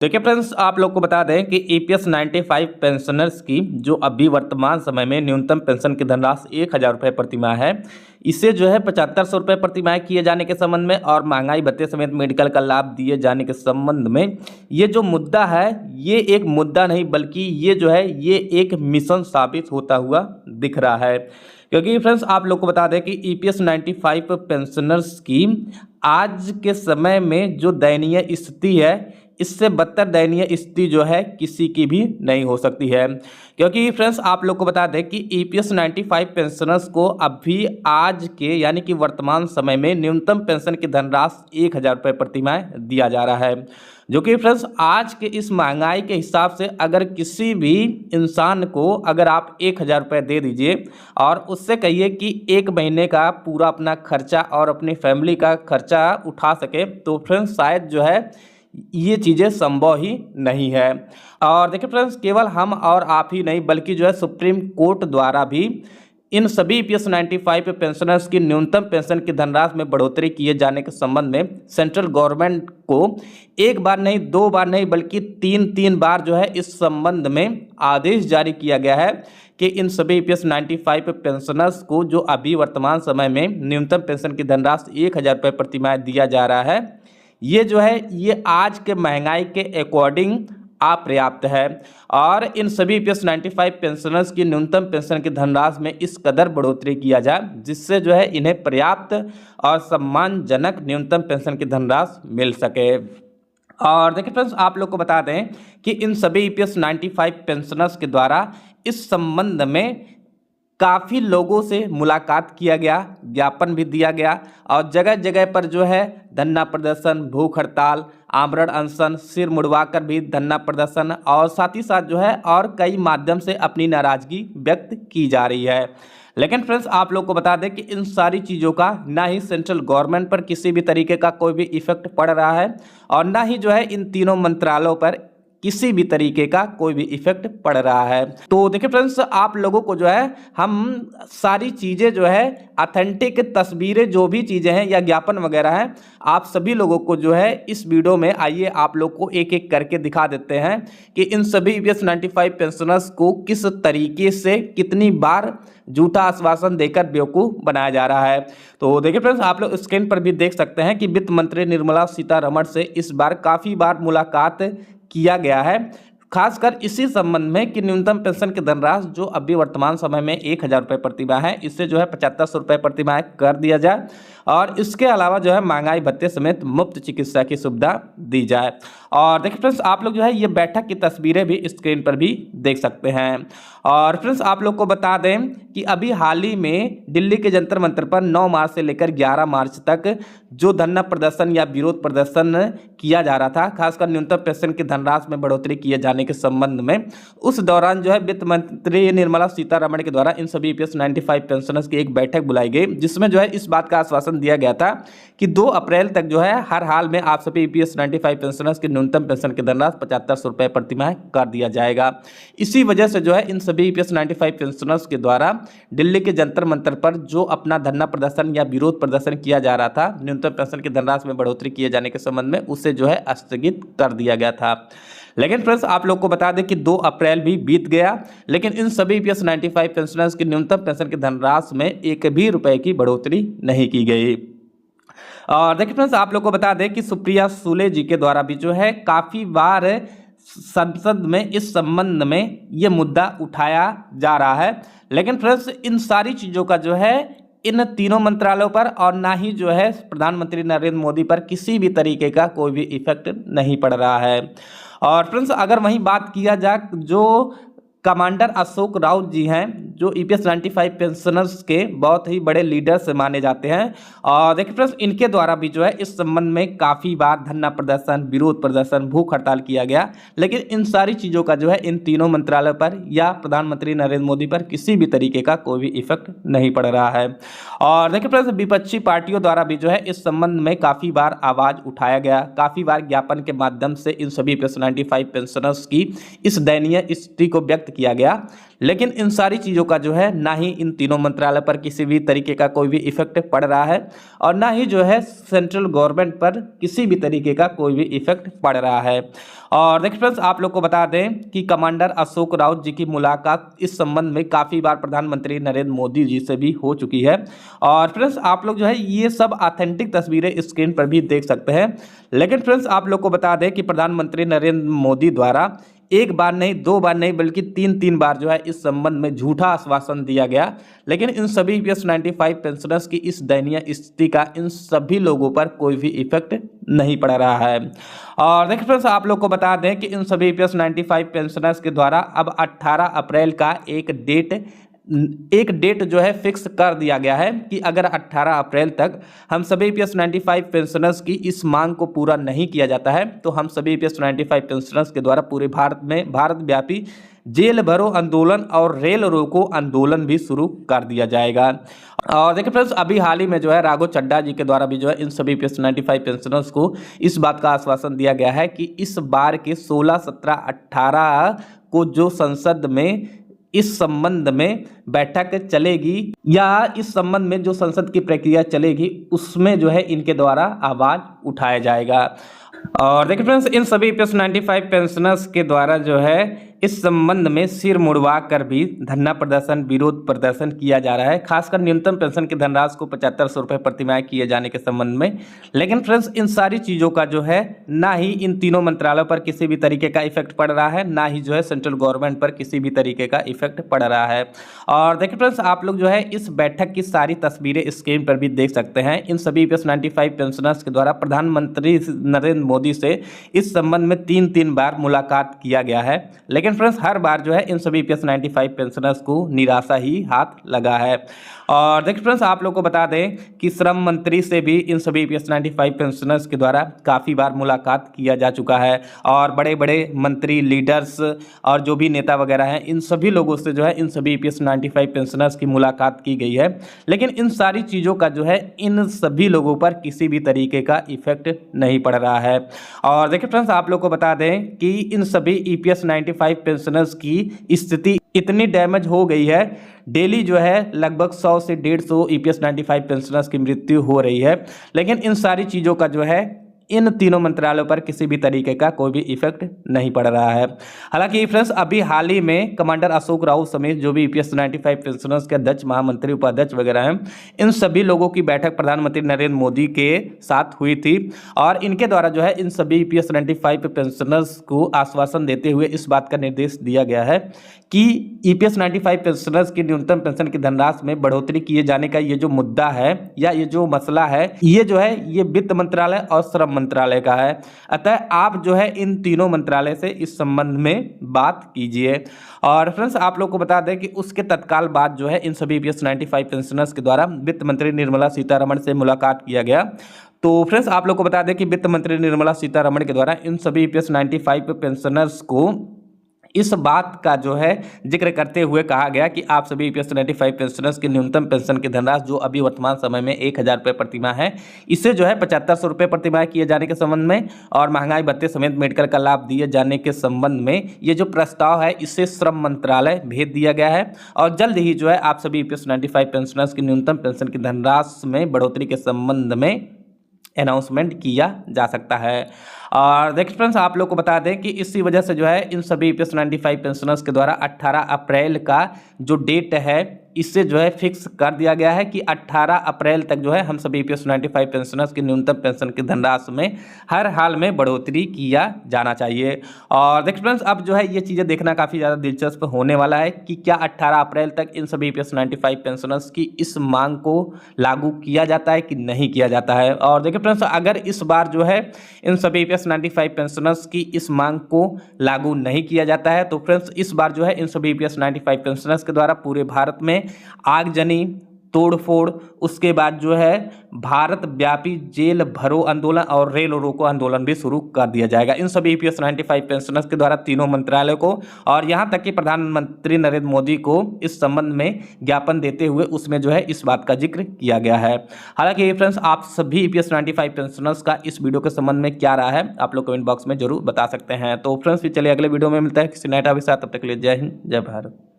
देखिए फ्रेंड्स, आप लोग को बता दें कि ईपीएस 95 पेंशनर्स की जो अभी वर्तमान समय में न्यूनतम पेंशन की धनराशि 1,000 रुपये प्रतिमाह है, इसे जो है 7500 रुपये प्रतिमाह किए जाने के संबंध में और महंगाई भत्ते समेत मेडिकल का लाभ दिए जाने के संबंध में ये जो मुद्दा है, ये एक मुद्दा नहीं बल्कि ये जो है ये एक मिशन साबित होता हुआ दिख रहा है। क्योंकि फ्रेंड्स, आप लोग को बता दें कि ईपीएस 95 पेंशनर्स की आज के समय में जो दयनीय स्थिति है, इससे बदतर दयनीय स्थिति जो है किसी की भी नहीं हो सकती है। क्योंकि फ्रेंड्स, आप लोग को बता दें कि ईपीएस 95 पेंशनर्स को अभी आज के यानी कि वर्तमान समय में न्यूनतम पेंशन की धनराशि 1,000 रुपये प्रतिमाह दिया जा रहा है, जो कि फ्रेंड्स आज के इस महंगाई के हिसाब से अगर किसी भी इंसान को अगर आप 1,000 रुपये दे दीजिए और उससे कहिए कि एक महीने का पूरा अपना खर्चा और अपनी फैमिली का खर्चा उठा सके, तो फ्रेंड्स शायद जो है ये चीज़ें संभव ही नहीं है। और देखिए फ्रेंड्स, केवल हम और आप ही नहीं बल्कि जो है सुप्रीम कोर्ट द्वारा भी इन सभी ईपीएस 95 पेंशनर्स की न्यूनतम पेंशन की धनराशि में बढ़ोतरी किए जाने के संबंध में सेंट्रल गवर्नमेंट को एक बार नहीं, दो बार नहीं बल्कि तीन बार जो है इस संबंध में आदेश जारी किया गया है कि इन सभी ईपीएस 95 पेंशनर्स को जो अभी वर्तमान समय में न्यूनतम पेंशन की धनराशि 1,000 रुपये प्रतिमाह दिया जा रहा है, ये जो है ये आज के महंगाई के अकॉर्डिंग अपर्याप्त है। और इन सभी ईपीएस 95 पेंशनर्स की न्यूनतम पेंशन की धनराशि में इस कदर बढ़ोतरी किया जाए जिससे जो है इन्हें पर्याप्त और सम्मानजनक न्यूनतम पेंशन की धनराशि मिल सके। और देखिए फ्रेंड्स, आप लोग को बता दें कि इन सभी ईपीएस 95 पेंशनर्स के द्वारा इस संबंध में काफ़ी लोगों से मुलाकात किया गया, ज्ञापन भी दिया गया और जगह जगह पर जो है धरना प्रदर्शन, भूख हड़ताल, आमरण अनशन, सिर मुड़वाकर भी धरना प्रदर्शन और साथ ही साथ जो है और कई माध्यम से अपनी नाराज़गी व्यक्त की जा रही है। लेकिन फ्रेंड्स, आप लोग को बता दें कि इन सारी चीज़ों का ना ही सेंट्रल गवर्नमेंट पर किसी भी तरीके का कोई भी इफेक्ट पड़ रहा है और ना ही जो है इन तीनों मंत्रालयों पर किसी भी तरीके का कोई भी इफेक्ट पड़ रहा है। तो देखिए फ्रेंड्स, आप लोगों को जो है हम सारी चीज़ें जो है ऑथेंटिक तस्वीरें जो भी चीज़ें हैं या ज्ञापन वगैरह हैं, आप सभी लोगों को जो है इस वीडियो में आइए आप लोग को एक एक करके दिखा देते हैं कि इन सभी ईपीएस 95 पेंशनर्स को किस तरीके से कितनी बार झूठा आश्वासन देकर बेवकूफ़ बनाया जा रहा है। तो देखिए फ्रेंड्स, आप लोग स्क्रीन पर भी देख सकते हैं कि वित्त मंत्री निर्मला सीतारमण से इस बार काफ़ी बार मुलाकात किया गया है, खासकर इसी संबंध में कि न्यूनतम पेंशन की धनराशि जो अभी वर्तमान समय में 1,000 रुपये प्रतिमाह है, इससे जो है 7500 रुपये प्रतिमाह कर दिया जाए और इसके अलावा जो है महंगाई भत्ते समेत मुफ्त चिकित्सा की सुविधा दी जाए। और देखिए फ्रेंड्स, आप लोग जो है ये बैठक की तस्वीरें भी स्क्रीन पर भी देख सकते हैं। और फ्रेंड्स, आप लोग को बता दें कि अभी हाल ही में दिल्ली के जंतर मंतर पर 9 मार्च से लेकर 11 मार्च तक जो धरना प्रदर्शन या विरोध प्रदर्शन किया जा रहा था, खासकर न्यूनतम पेंशन की धनराशि में बढ़ोतरी किए जाने के संबंध में, उस दौरान जो है वित्त मंत्री निर्मला सीतारमण के द्वारा इन सभी ईपीएस 95 पेंशनर्स की एक बैठक बुलाई गई जिसमें जो है इस बात का आश्वासन दिया गया था कि 2 अप्रैल तक जो है हर हाल में आप सभी ईपीएस 95 पेंशनर्स की न्यूनतम पेंशन की धनराशि 7500 रुपये प्रतिमाह कर दिया जाएगा। इसी वजह से जो है इन सभी ईपीएस 95 पेंशनर्स के द्वारा दिल्ली के जंतर मंतर पर जो अपना धरना प्रदर्शन या विरोध प्रदर्शन किया जा रहा था न्यूनतम पेंशन की धनराशि में बढ़ोतरी किए जाने के संबंध में, उसे जो है स्थगित कर दिया गया था। लेकिन फ्रेंड्स, आप लोग को बता दें कि 2 अप्रैल भी बीत गया लेकिन इन सभी ईपीएस 95 पेंशनर्स की न्यूनतम पेंशन की धनराशि में एक भी रुपए की बढ़ोतरी नहीं की गई। और देखिए फ्रेंड्स, आप लोग को बता दें कि सुप्रिया सुले जी के द्वारा भी जो है काफ़ी बार संसद में इस संबंध में ये मुद्दा उठाया जा रहा है। लेकिन फ्रेंड्स, इन सारी चीज़ों का जो है इन तीनों मंत्रालयों पर और ना ही जो है प्रधानमंत्री नरेंद्र मोदी पर किसी भी तरीके का कोई भी इफेक्ट नहीं पड़ रहा है। और फ्रेंड्स, अगर वहीं बात किया जाए जो कमांडर अशोक राउत जी हैं, जो ईपीएस 95 पेंशनर्स के बहुत ही बड़े लीडर से माने जाते हैं, और देखिए फ्रेंड्स, इनके द्वारा भी जो है इस संबंध में काफ़ी बार धरना प्रदर्शन, विरोध प्रदर्शन, भूख हड़ताल किया गया। लेकिन इन सारी चीज़ों का जो है इन तीनों मंत्रालयों पर या प्रधानमंत्री नरेंद्र मोदी पर किसी भी तरीके का कोई भी इफेक्ट नहीं पड़ रहा है। और देखिए फ्रेंड्स, विपक्षी पार्टियों द्वारा भी जो है इस संबंध में काफ़ी बार आवाज़ उठाया गया, काफ़ी बार ज्ञापन के माध्यम से इन सभी ईपीएस 95 पेंशनर्स की इस दयनीय स्थिति को व्यक्त किया गया। लेकिन इन सारी चीज़ों का जो है ना ही इन तीनों मंत्रालय पर किसी भी तरीके का कोई भी इफेक्ट पड़ रहा है और ना ही जो है सेंट्रल गवर्नमेंट पर किसी भी तरीके का कोई भी इफेक्ट पड़ रहा है। और देखिए फ्रेंड्स, आप लोग को बता दें कि कमांडर अशोक राउत जी की मुलाकात इस संबंध में काफ़ी बार प्रधानमंत्री नरेंद्र मोदी जी से भी हो चुकी है। और फ्रेंड्स, आप लोग जो है ये सब ऑथेंटिक तस्वीरें स्क्रीन पर भी देख सकते हैं। लेकिन फ्रेंड्स, आप लोग को बता दें कि प्रधानमंत्री नरेंद्र मोदी द्वारा एक बार नहीं, दो बार नहीं, बल्कि तीन बार जो है इस संबंध में झूठा आश्वासन दिया गया। लेकिन इन सभी ईपीएस 95 पेंशनर्स की इस दयनीय स्थिति का इन सभी लोगों पर कोई भी इफेक्ट नहीं पड़ रहा है। और देखिए फ्रेंड्स, आप लोग को बता दें कि इन सभी ईपीएस 95 पेंशनर्स के द्वारा अब 18 अप्रैल का एक डेट जो है फिक्स कर दिया गया है कि अगर 18 अप्रैल तक हम सभी ईपीएस 95 पेंशनर्स की इस मांग को पूरा नहीं किया जाता है तो हम सभी ईपीएस 95 पेंशनर्स के द्वारा पूरे भारत में भारत व्यापी जेल भरो आंदोलन और रेल रोको आंदोलन भी शुरू कर दिया जाएगा। और देखिए फ्रेंड्स, अभी हाल ही में जो है राघव चड्ढा जी के द्वारा भी जो है इन सभी ईपीएस 95 पेंशनर्स को इस बात का आश्वासन दिया गया है कि इस बार के 16, 17, 18 को जो संसद में इस संबंध में बैठक चलेगी या इस संबंध में जो संसद की प्रक्रिया चलेगी उसमें जो है इनके द्वारा आवाज उठाया जाएगा। और देखिए फ्रेंड्स, इन सभी ईपीएस 95 पेंशनर्स के द्वारा जो है इस संबंध में सिर मुड़वा कर भी धरना प्रदर्शन, विरोध प्रदर्शन किया जा रहा है, खासकर न्यूनतम पेंशन की धनराशि को 7500 रुपये प्रतिमाह किए जाने के संबंध में। लेकिन फ्रेंड्स, इन सारी चीज़ों का जो है ना ही इन तीनों मंत्रालयों पर किसी भी तरीके का इफेक्ट पड़ रहा है, ना ही जो है सेंट्रल गवर्नमेंट पर किसी भी तरीके का इफेक्ट पड़ रहा है। और देखिए फ्रेंड्स, आप लोग जो है इस बैठक की सारी तस्वीरें स्क्रीन पर भी देख सकते हैं। इन सभी ईपीएस 95 पेंशनर्स के द्वारा प्रधानमंत्री नरेंद्र मोदी से इस संबंध में तीन बार मुलाकात किया गया है। लेकिन फ्रेंड्स, हर बार जो है इन सभी ईपीएस 95 पेंशनर्स को निराशा ही हाथ लगा है। और देखिए फ्रेंड्स, आप लोग को बता दें कि श्रम मंत्री से भी इन सभी ईपीएस 95 पेंशनर्स के द्वारा काफ़ी बार मुलाकात किया जा चुका है और बड़े बड़े मंत्री, लीडर्स और जो भी नेता वगैरह हैं इन सभी लोगों से जो है इन सभी ईपीएस 95 पेंशनर्स की मुलाकात की गई है। लेकिन इन सारी चीज़ों का जो है इन सभी लोगों पर किसी भी तरीके का इफेक्ट नहीं पड़ रहा है। और देखिए फ्रेंड्स, आप लोग को बता दें कि इन सभी ईपीएस 95 पेंशनर्स की स्थिति इतनी डैमेज हो गई है, डेली जो है लगभग 100 से 150 ईपीएस 95 पेंशनर्स की मृत्यु हो रही है। लेकिन इन सारी चीज़ों का जो है इन तीनों मंत्रालयों पर किसी भी तरीके का कोई भी इफेक्ट नहीं पड़ रहा है। हालांकि फ्रेंड्स, अभी हाल ही में कमांडर अशोक राउत समेत जो भी ईपीएस 95 पेंशनर्स के अध्यक्ष, महामंत्री, उपाध्यक्ष वगैरह हैं, इन सभी लोगों की बैठक प्रधानमंत्री नरेंद्र मोदी के साथ हुई थी और इनके द्वारा जो है इन सभी ईपीएस 95 पेंशनर्स को आश्वासन देते हुए इस बात का निर्देश दिया गया है कि ईपीएस 95 पेंशनर्स की न्यूनतम पेंशन की धनराशि में बढ़ोतरी किए जाने का ये जो मुद्दा है या ये जो मसला है, ये जो है ये वित्त मंत्रालय और श्रम मंत्रालय का है। अतः आप जो है इन तीनों मंत्रालय से इस संबंध में बात कीजिए। और फ्रेंड्स, आप लोग को बता दें कि उसके तत्काल बाद जो है इन सभी ईपीएस 95 पेंशनर्स के द्वारा वित्त मंत्री निर्मला सीतारमण से मुलाकात किया गया। तो फ्रेंड्स, आप लोग को बता दें कि वित्त मंत्री निर्मला सीतारमण के द्वारा इन सभी ईपीएस 95 पेंशनर्स को इस बात का जो है जिक्र करते हुए कहा गया कि आप सभी ईपीएस 95 पेंशनर्स की न्यूनतम पेंशन की धनराशि जो अभी वर्तमान समय में 1000 रुपये प्रतिमाह है, इसे जो है 7500 रुपये प्रतिमाह किए जाने के संबंध में और महंगाई भत्ते समेत मेडिकल का लाभ दिए जाने के संबंध में ये जो प्रस्ताव है इसे श्रम मंत्रालय भेज दिया गया है और जल्द ही जो है आप सभी ईपीएस 95 पेंशनर्स की न्यूनतम पेंशन की धनराशि में बढ़ोतरी के संबंध में अनाउंसमेंट किया जा सकता है। और देखिए फ्रेंड्स, आप लोग को बता दें कि इसी वजह से जो है इन सभी ईपीएस 95 पेंशनर्स के द्वारा 18 अप्रैल का जो डेट है इससे जो है फिक्स कर दिया गया है कि 18 अप्रैल तक जो है हम सभी ईपीएस 95 पेंशनर्स की न्यूनतम पेंशन की धनराशि में हर हाल में बढ़ोतरी किया जाना चाहिए। और देखिए फ्रेंड्स, अब जो है ये चीज़ें देखना काफ़ी ज़्यादा दिलचस्प होने वाला है कि क्या 18 अप्रैल तक इन सभी ईपीएस 95 पेंशनर्स की इस मांग को लागू किया जाता है कि नहीं किया जाता है। और देखिए फ्रेंड्स, अगर इस बार जो है इन सभी ईपीएस 95 पेंशनर्स की इस मांग को लागू नहीं किया जाता है तो फ्रेंड्स इस बार जो है इन सभी ईपीएस 95 पेंशनर्स के द्वारा पूरे भारत में आगजनी, तोड़फोड़, उसके बाद जो है भारत व्यापी जेल भरो आंदोलन और रेल रोको आंदोलन भी शुरू कर दिया जाएगा। इन सभी ईपीएस 95 पेंशनर्स के द्वारा तीनों मंत्रालय को और यहां तक कि प्रधानमंत्री नरेंद्र मोदी को इस संबंध में ज्ञापन देते हुए उसमें जो है इस बात का जिक्र किया गया है। हालांकि फ्रेंड्स, आप सभी ईपीएस 95 पेंशनर्स का इस वीडियो के संबंध में क्या रहा है आप लोग कमेंट बॉक्स में जरूर बता सकते हैं। तो फ्रेंड्स, चलिए अगले वीडियो में मिलता है किसी नए टॉपिक के साथ। तब तक के लिए जय हिंद, जय भारत।